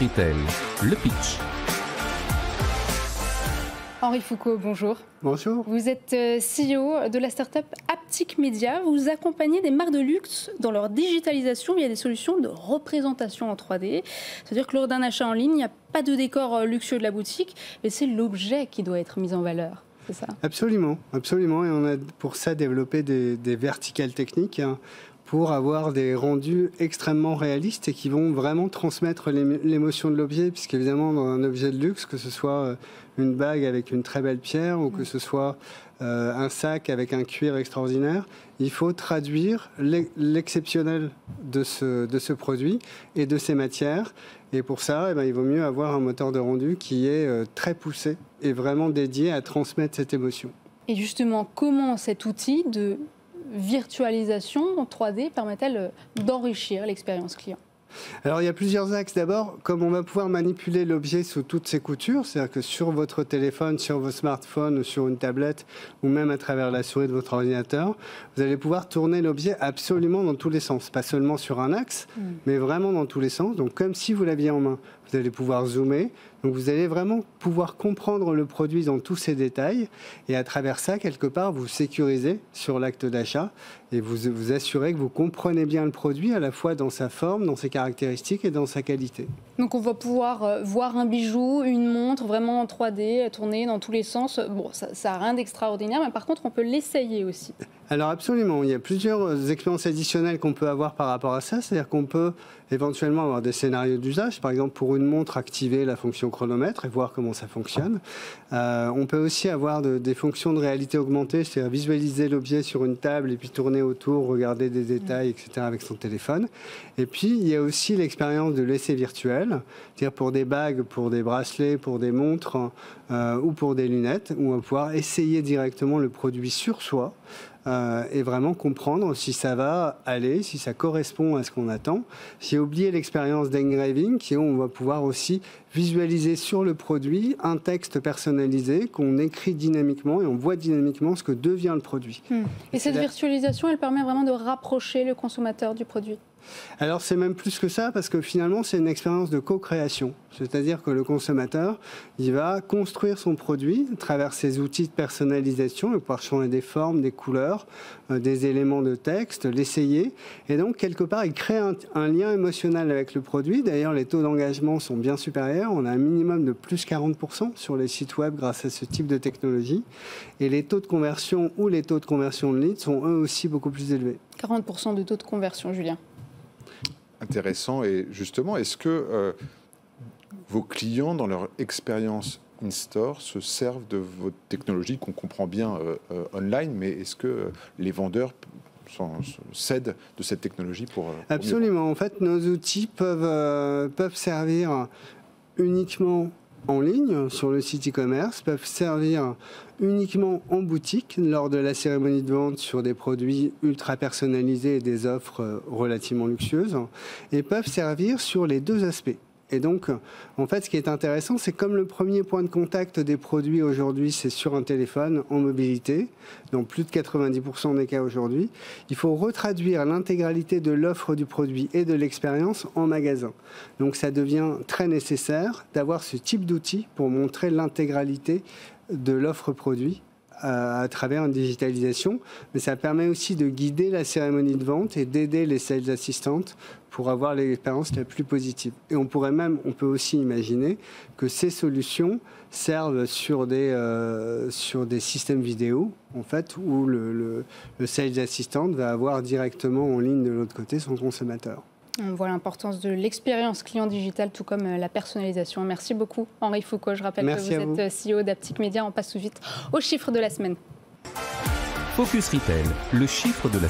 Retail, le pitch. Henri Foucault, bonjour. Bonjour. Vous êtes CEO de la start-up Aptic Media. Vous accompagnez des marques de luxe dans leur digitalisation via des solutions de représentation en 3D. C'est-à-dire que lors d'un achat en ligne, il n'y a pas de décor luxueux de la boutique, mais c'est l'objet qui doit être mis en valeur. C'est ça ? Absolument, absolument. Et on a pour ça développé des verticales techniques pour avoir des rendus extrêmement réalistes et qui vont vraiment transmettre l'émotion de l'objet, puisqu'évidemment, dans un objet de luxe, que ce soit une bague avec une très belle pierre ou que ce soit un sac avec un cuir extraordinaire, il faut traduire l'exceptionnel de ce produit et de ces matières. Et pour ça, il vaut mieux avoir un moteur de rendu qui est très poussé et vraiment dédié à transmettre cette émotion. Et justement, comment cet outil de virtualisation en 3D permet-elle d'enrichir l'expérience client ? Alors il y a plusieurs axes. D'abord, comme on va pouvoir manipuler l'objet sous toutes ses coutures, c'est-à-dire que sur votre téléphone, sur vos smartphones ou sur une tablette ou même à travers la souris de votre ordinateur, vous allez pouvoir tourner l'objet absolument dans tous les sens, pas seulement sur un axe, mais vraiment dans tous les sens. Donc comme si vous l'aviez en main, vous allez pouvoir zoomer. Donc vous allez vraiment pouvoir comprendre le produit dans tous ses détails et à travers ça, quelque part, vous sécurisez sur l'acte d'achat et vous assurez que vous comprenez bien le produit à la fois dans sa forme, dans ses caractéristiques et dans sa qualité. Donc on va pouvoir voir un bijou, une montre vraiment en 3D, tourner dans tous les sens. Bon, ça n'a rien d'extraordinaire, mais par contre, on peut l'essayer aussi. Alors absolument, il y a plusieurs expériences additionnelles qu'on peut avoir par rapport à ça. C'est-à-dire qu'on peut éventuellement avoir des scénarios d'usage. Par exemple, pour une montre, activer la fonction chronomètre et voir comment ça fonctionne. On peut aussi avoir des fonctions de réalité augmentée, c'est-à-dire visualiser l'objet sur une table et puis tourner autour, regarder des détails, etc. avec son téléphone. Et puis, il y a aussi l'expérience de l'essai virtuel, c'est-à-dire pour des bagues, pour des bracelets, pour des montres ou pour des lunettes, où on va pouvoir essayer directement le produit sur soi. Et vraiment comprendre si ça va aller, si ça correspond à ce qu'on attend. J'ai oublié l'expérience d'engraving, qui on va pouvoir aussi visualiser sur le produit un texte personnalisé qu'on écrit dynamiquement et on voit dynamiquement ce que devient le produit. Et cette virtualisation, elle permet vraiment de rapprocher le consommateur du produit ? Alors c'est même plus que ça parce que finalement c'est une expérience de co-création. C'est-à-dire que le consommateur, il va construire son produit à travers ses outils de personnalisation, il va pouvoir changer des formes, des couleurs, des éléments de texte, l'essayer. Et donc quelque part il crée un lien émotionnel avec le produit. D'ailleurs les taux d'engagement sont bien supérieurs. On a un minimum de plus 40% sur les sites web grâce à ce type de technologie. Et les taux de conversion ou les taux de conversion de leads sont eux aussi beaucoup plus élevés. 40% de taux de conversion, Julien. Intéressant. Et justement, est-ce que vos clients, dans leur expérience in-store, se servent de votre technologie qu'on comprend bien online, mais est-ce que les vendeurs s'aident de cette technologie pour Absolument. En fait, nos outils peuvent servir uniquement en ligne, sur le site e-commerce, peuvent servir uniquement en boutique lors de la cérémonie de vente sur des produits ultra personnalisés et des offres relativement luxueuses, et peuvent servir sur les deux aspects. Et donc, en fait, ce qui est intéressant, c'est comme le premier point de contact des produits aujourd'hui, c'est sur un téléphone en mobilité, dans plus de 90% des cas aujourd'hui, il faut retraduire l'intégralité de l'offre du produit et de l'expérience en magasin. Donc, ça devient très nécessaire d'avoir ce type d'outil pour montrer l'intégralité de l'offre produit à travers une digitalisation, mais ça permet aussi de guider la cérémonie de vente et d'aider les sales assistantes pour avoir l'expérience la plus positive. Et on peut aussi imaginer que ces solutions servent sur des systèmes vidéo, en fait, où le sales assistant va avoir directement en ligne de l'autre côté son consommateur. On voit l'importance de l'expérience client digitale, tout comme la personnalisation. Merci beaucoup, Henri Foucault. Je rappelle que vous êtes CEO d'Aptic Media. On passe tout de suite aux chiffres de la semaine. Focus Retail, le chiffre de la